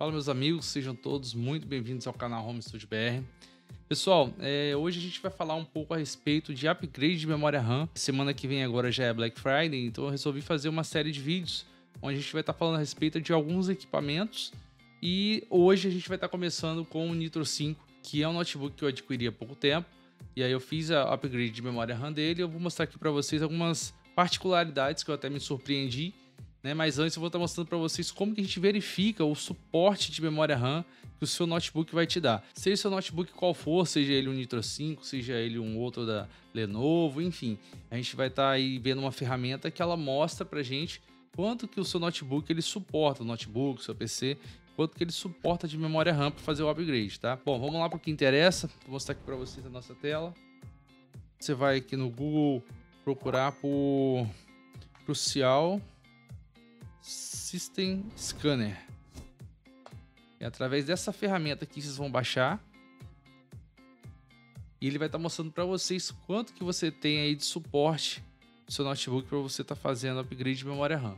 Fala meus amigos, sejam todos muito bem-vindos ao canal Home Studio BR. Pessoal, hoje a gente vai falar um pouco a respeito de upgrade de memória RAM. Semana que vem agora já é Black Friday, então eu resolvi fazer uma série de vídeos onde a gente vai estar falando a respeito de alguns equipamentos. E hoje a gente vai estar começando com o Nitro 5, que é um notebook que eu adquiri há pouco tempo. E aí eu fiz a upgrade de memória RAM dele e eu vou mostrar aqui para vocês algumas particularidades que eu até me surpreendi. Mas antes eu vou estar mostrando para vocês como que a gente verifica o suporte de memória RAM que o seu notebook vai te dar. Seja o seu notebook qual for, seja ele um Nitro 5, seja ele um outro da Lenovo, enfim. A gente vai estar aí vendo uma ferramenta que ela mostra pra gente quanto que o seu notebook ele suporta, o notebook, o seu PC, quanto que ele suporta de memória RAM para fazer o upgrade, tá? Bom, vamos lá para o que interessa. Vou mostrar aqui para vocês a nossa tela. Você vai aqui no Google procurar por Crucial System Scanner. E através dessa ferramenta aqui vocês vão baixar. E ele vai estar mostrando para vocês quanto que você tem aí de suporte do seu notebook para você estar fazendo upgrade de memória RAM.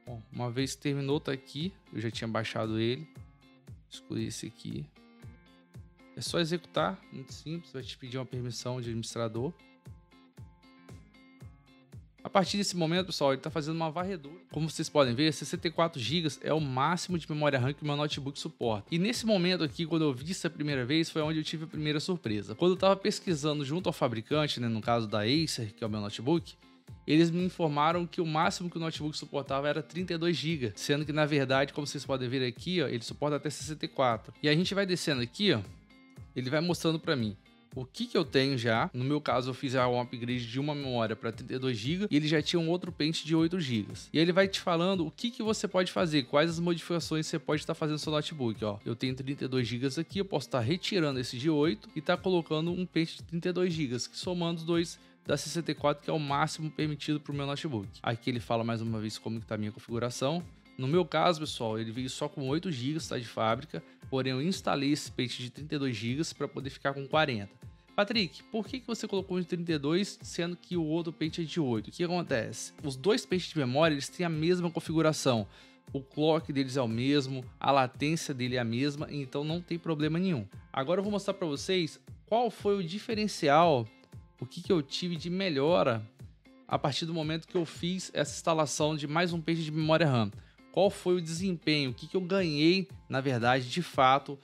Bom, uma vez que terminou, tá aqui. Eu já tinha baixado ele. Escolhi esse aqui. É só executar, muito simples. Vai te pedir uma permissão de administrador. A partir desse momento, pessoal, ele está fazendo uma varredura. Como vocês podem ver, 64 GB é o máximo de memória RAM que o meu notebook suporta. E nesse momento aqui, quando eu vi isso a primeira vez, foi onde eu tive a primeira surpresa. Quando eu estava pesquisando junto ao fabricante, no caso da Acer, que é o meu notebook, eles me informaram que o máximo que o notebook suportava era 32 GB, sendo que na verdade, como vocês podem ver aqui, ó, ele suporta até 64. E a gente vai descendo aqui, ó, ele vai mostrando para mim o que eu tenho já. No meu caso, eu fiz um upgrade de uma memória para 32 GB e ele já tinha um outro pente de 8 GB. E ele vai te falando o que você pode fazer, quais as modificações você pode estar fazendo no seu notebook. Ó, eu tenho 32 GB aqui, eu posso estar retirando esse de 8 e estar colocando um pente de 32 GB, que somando os dois da 64, que é o máximo permitido para o meu notebook. Aqui ele fala mais uma vez como está a minha configuração. No meu caso, pessoal, ele veio só com 8 GB, tá, de fábrica, porém eu instalei esse pente de 32 GB para poder ficar com 40. Patrick, por que você colocou um de 32, sendo que o outro pente é de 8? O que acontece? Os dois pentes de memória eles têm a mesma configuração. O clock deles é o mesmo, a latência dele é a mesma, então não tem problema nenhum. Agora eu vou mostrar para vocês qual foi o diferencial, o que eu tive de melhora a partir do momento que eu fiz essa instalação de mais um pente de memória RAM. Qual foi o desempenho, o que eu ganhei, na verdade, de fato,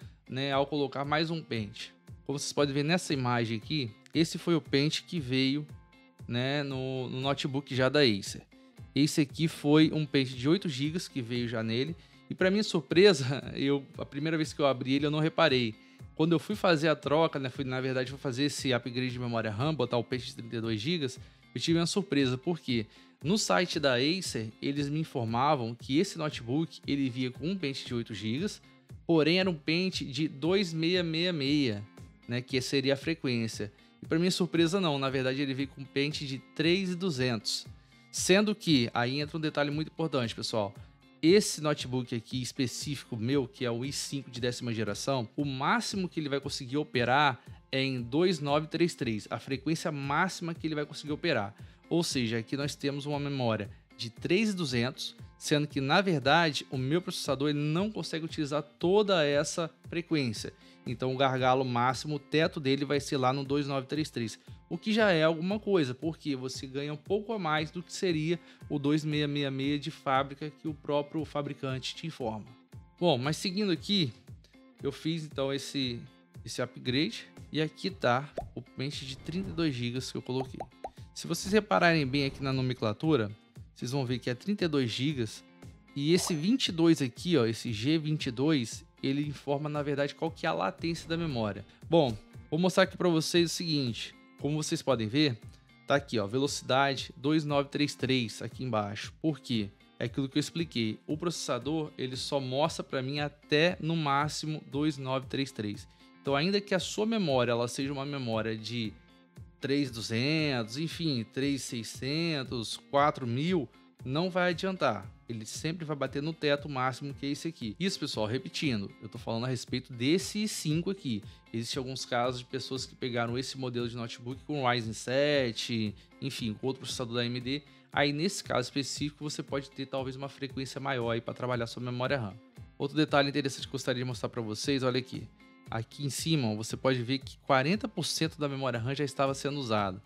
ao colocar mais um pente. Como vocês podem ver nessa imagem aqui, esse foi o pente que veio no notebook já da Acer. Esse aqui foi um pente de 8 GB que veio já nele. E para minha surpresa, a primeira vez que eu abri ele eu não reparei. Quando eu fui fazer a troca, na verdade fui fazer esse upgrade de memória RAM, botar o pente de 32 GB, eu tive uma surpresa, porque no site da Acer eles me informavam que esse notebook ele vinha com um pente de 8 GB, porém era um pente de 2666. Que seria a frequência. E para minha surpresa não, na verdade ele veio com pente de 3200. Sendo que, aí entra um detalhe muito importante, pessoal. Esse notebook aqui específico meu, que é o i5 de 10ª geração, o máximo que ele vai conseguir operar é em 2933, a frequência máxima que ele vai conseguir operar. Ou seja, aqui nós temos uma memória de 3200, sendo que na verdade o meu processador ele não consegue utilizar toda essa frequência. Então o gargalo máximo, o teto dele vai ser lá no 2933, o que já é alguma coisa, porque você ganha um pouco a mais do que seria o 2666 de fábrica que o próprio fabricante te informa. Bom, mas seguindo aqui, eu fiz então esse upgrade e aqui tá o pente de 32 GB que eu coloquei. Se vocês repararem bem aqui na nomenclatura, vocês vão ver que é 32 GB e esse 22 aqui, ó, esse G22, ele informa na verdade qual que é a latência da memória. Bom, vou mostrar aqui para vocês o seguinte, como vocês podem ver, tá aqui, ó, velocidade 2933 aqui embaixo. Por quê? É aquilo que eu expliquei. O processador ele só mostra para mim até no máximo 2933. Então, ainda que a sua memória ela seja uma memória de 3200, enfim, 3600, 4000, não vai adiantar. Ele sempre vai bater no teto máximo, que é esse aqui. Isso, pessoal, repetindo, eu tô falando a respeito desse i5 aqui. Existem alguns casos de pessoas que pegaram esse modelo de notebook com Ryzen 7, enfim, com outro processador da AMD. Aí, nesse caso específico, você pode ter talvez uma frequência maior aí para trabalhar sua memória RAM. Outro detalhe interessante que eu gostaria de mostrar para vocês, olha aqui. Aqui em cima, ó, você pode ver que 40% da memória RAM já estava sendo usada.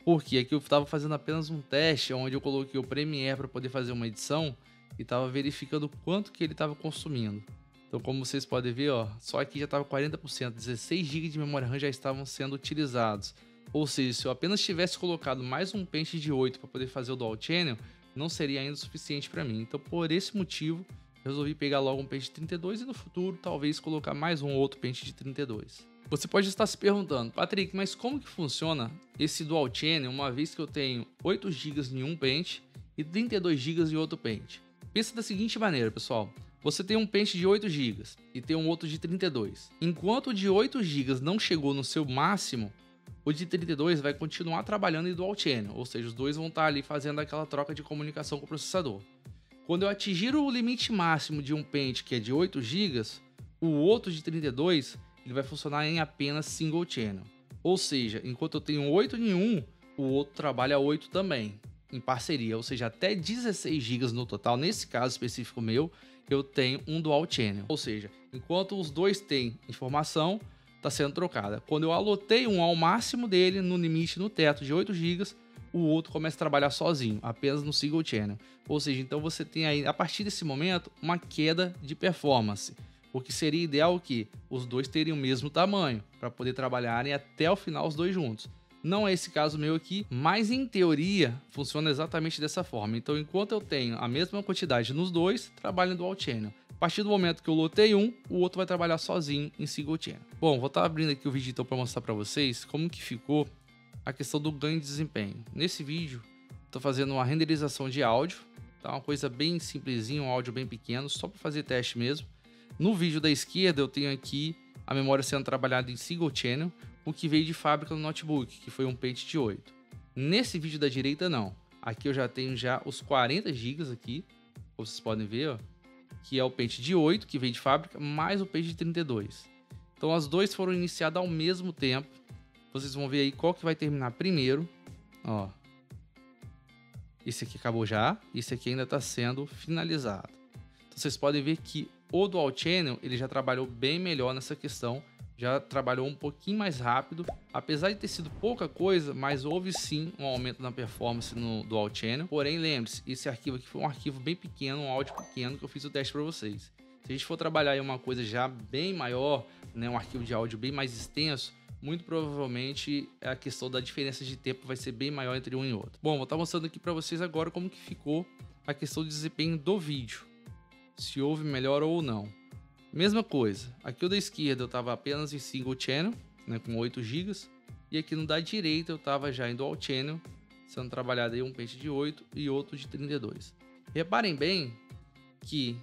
Porque aqui eu estava fazendo apenas um teste, onde eu coloquei o Premiere para poder fazer uma edição e estava verificando quanto que ele estava consumindo. Então, como vocês podem ver, ó, só aqui já estava 40%, 16 GB de memória RAM já estavam sendo utilizados. Ou seja, se eu apenas tivesse colocado mais um pente de 8 para poder fazer o Dual Channel, não seria ainda suficiente para mim. Então, por esse motivo, resolvi pegar logo um pente de 32 e no futuro talvez colocar mais um outro pente de 32. Você pode estar se perguntando, Patrick, mas como que funciona esse Dual Channel uma vez que eu tenho 8 GB em um pente e 32 GB em outro pente? Pensa da seguinte maneira, pessoal. Você tem um pente de 8 GB e tem um outro de 32. Enquanto o de 8 GB não chegou no seu máximo, o de 32 vai continuar trabalhando em Dual Channel, ou seja, os dois vão estar ali fazendo aquela troca de comunicação com o processador. Quando eu atingir o limite máximo de um pente, que é de 8 GB, o outro de 32 ele vai funcionar em apenas Single Channel. Ou seja, enquanto eu tenho 8 em um, o outro trabalha 8 também, em parceria, ou seja, até 16 GB no total. Nesse caso específico meu, eu tenho um Dual Channel, ou seja, enquanto os dois têm informação, está sendo trocada. Quando eu alotei um ao máximo dele, no limite, no teto de 8 GB, o outro começa a trabalhar sozinho, apenas no Single Channel. Ou seja, então você tem aí, a partir desse momento, uma queda de performance. O que seria ideal que os dois teriam o mesmo tamanho, para poder trabalharem até o final os dois juntos. Não é esse caso meu aqui, mas em teoria funciona exatamente dessa forma. Então, enquanto eu tenho a mesma quantidade nos dois, trabalho em Dual Channel. A partir do momento que eu lotei um, o outro vai trabalhar sozinho em Single Channel. Bom, vou estar abrindo aqui o vídeo então para mostrar para vocês como que ficou a questão do ganho de desempenho. Nesse vídeo, estou fazendo uma renderização de áudio, tá? Uma coisa bem simplesinha, um áudio bem pequeno, só para fazer teste mesmo. No vídeo da esquerda eu tenho aqui a memória sendo trabalhada em Single Channel, o que veio de fábrica no notebook, que foi um pente de 8. Nesse vídeo da direita não. Aqui eu já tenho os 40 GB aqui, como vocês podem ver, ó, que é o pente de 8 que veio de fábrica, mais o pente de 32. Então as dois foram iniciadas ao mesmo tempo. Vocês vão ver aí qual que vai terminar primeiro. Ó, esse aqui acabou já, esse aqui ainda está sendo finalizado. Então vocês podem ver que o Dual Channel ele já trabalhou bem melhor nessa questão, já trabalhou um pouquinho mais rápido, apesar de ter sido pouca coisa, mas houve sim um aumento na performance no Dual Channel. Porém, lembre-se, esse arquivo aqui foi um arquivo bem pequeno, um áudio pequeno que eu fiz o teste para vocês. Se a gente for trabalhar em uma coisa já bem maior, né, um arquivo de áudio bem mais extenso, muito provavelmente a questão da diferença de tempo vai ser bem maior entre um e outro. Bom, vou estar mostrando aqui para vocês agora como que ficou a questão de desempenho do vídeo, se houve melhora ou não. Mesma coisa, aqui o da esquerda eu estava apenas em Single Channel, né, com 8 GB, e aqui no da direita eu estava já em Dual Channel, sendo trabalhado aí um pente de 8 e outro de 32. Reparem bem que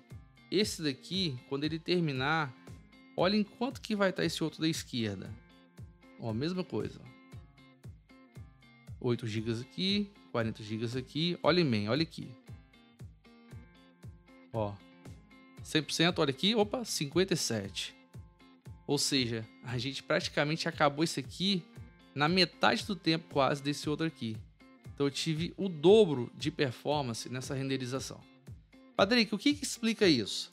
esse daqui, quando ele terminar, olhem quanto que vai estar esse outro da esquerda. Ó, mesma coisa. 8 GB aqui, 40 GB aqui. Olhem bem, olha aqui. Ó, 100%, olha aqui, opa, 57. Ou seja, a gente praticamente acabou isso aqui na metade do tempo quase desse outro aqui. Então eu tive o dobro de performance nessa renderização. Patrick, o que explica isso?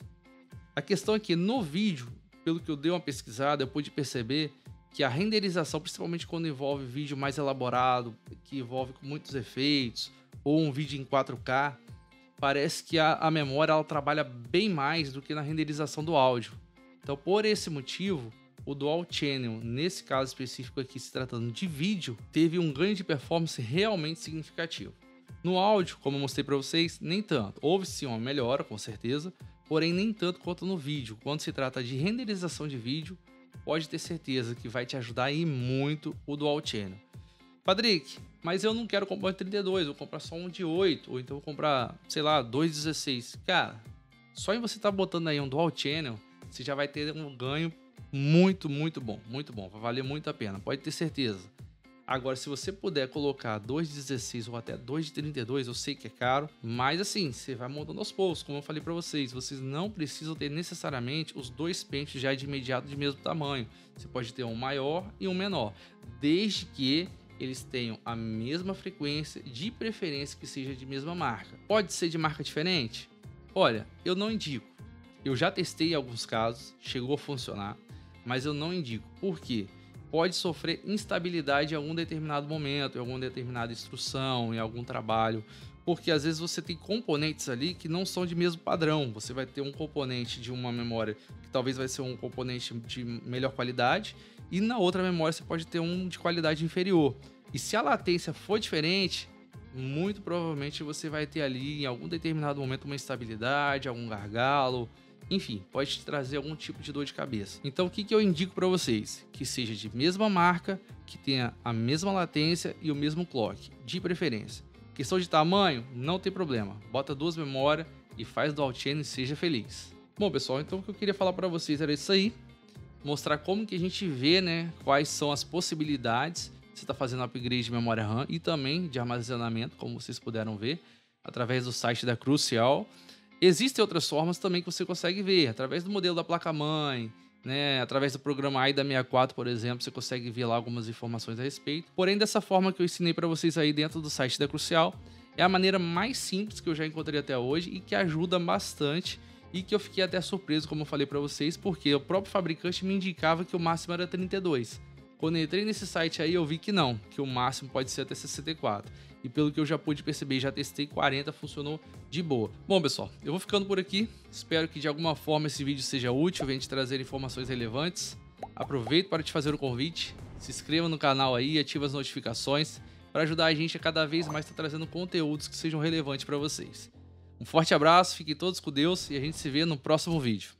A questão é que no vídeo, pelo que eu dei uma pesquisada, eu pude perceber que a renderização, principalmente quando envolve vídeo mais elaborado, que envolve com muitos efeitos, ou um vídeo em 4K, parece que a memória ela trabalha bem mais do que na renderização do áudio. Então, por esse motivo, o Dual Channel, nesse caso específico aqui, se tratando de vídeo, teve um ganho de performance realmente significativo. No áudio, como eu mostrei para vocês, nem tanto. Houve sim uma melhora, com certeza, porém nem tanto quanto no vídeo. Quando se trata de renderização de vídeo, pode ter certeza que vai te ajudar aí muito o Dual Channel. Patrick, mas eu não quero comprar um 32, vou comprar só um de 8, ou então vou comprar, sei lá, 2,16. Cara, só em você estar botando aí um Dual Channel, você já vai ter um ganho muito bom, vai valer muito a pena, pode ter certeza. Agora, se você puder colocar 2,16 ou até 2,32, eu sei que é caro, mas assim, você vai montando aos poucos, como eu falei para vocês não precisam ter necessariamente os dois pentes já de imediato de mesmo tamanho. Você pode ter um maior e um menor, desde que eles tenham a mesma frequência, de preferência que seja de mesma marca. Pode ser de marca diferente? Olha, eu não indico. Eu já testei em alguns casos, chegou a funcionar, mas eu não indico. Por quê? Pode sofrer instabilidade em algum determinado momento, em alguma determinada instrução, em algum trabalho, porque às vezes você tem componentes ali que não são de mesmo padrão. Você vai ter um componente de uma memória que talvez vai ser um componente de melhor qualidade, e na outra memória você pode ter um de qualidade inferior. E se a latência for diferente, muito provavelmente você vai ter ali em algum determinado momento uma instabilidade, algum gargalo, enfim, pode te trazer algum tipo de dor de cabeça. Então o que eu indico para vocês? Que seja de mesma marca, que tenha a mesma latência e o mesmo clock, de preferência. Questão de tamanho, não tem problema. Bota 2 memórias e faz dual chain e seja feliz. Bom pessoal, então o que eu queria falar para vocês era isso aí. Mostrar como que a gente vê, né, quais são as possibilidades de você estar fazendo upgrade de memória RAM e também de armazenamento, como vocês puderam ver, através do site da Crucial. Existem outras formas também que você consegue ver, através do modelo da placa-mãe, né, através do programa AIDA 64, por exemplo, você consegue ver lá algumas informações a respeito. Porém, dessa forma que eu ensinei para vocês aí dentro do site da Crucial, é a maneira mais simples que eu já encontrei até hoje e que ajuda bastante, e que eu fiquei até surpreso, como eu falei para vocês, porque o próprio fabricante me indicava que o máximo era 32. Quando eu entrei nesse site aí, eu vi que não, que o máximo pode ser até 64. E pelo que eu já pude perceber, já testei 40, funcionou de boa. Bom, pessoal, eu vou ficando por aqui. Espero que de alguma forma esse vídeo seja útil, venha te trazer informações relevantes. Aproveito para te fazer um convite. Se inscreva no canal aí, ative as notificações para ajudar a gente a cada vez mais estar trazendo conteúdos que sejam relevantes para vocês. Um forte abraço, fiquem todos com Deus e a gente se vê no próximo vídeo.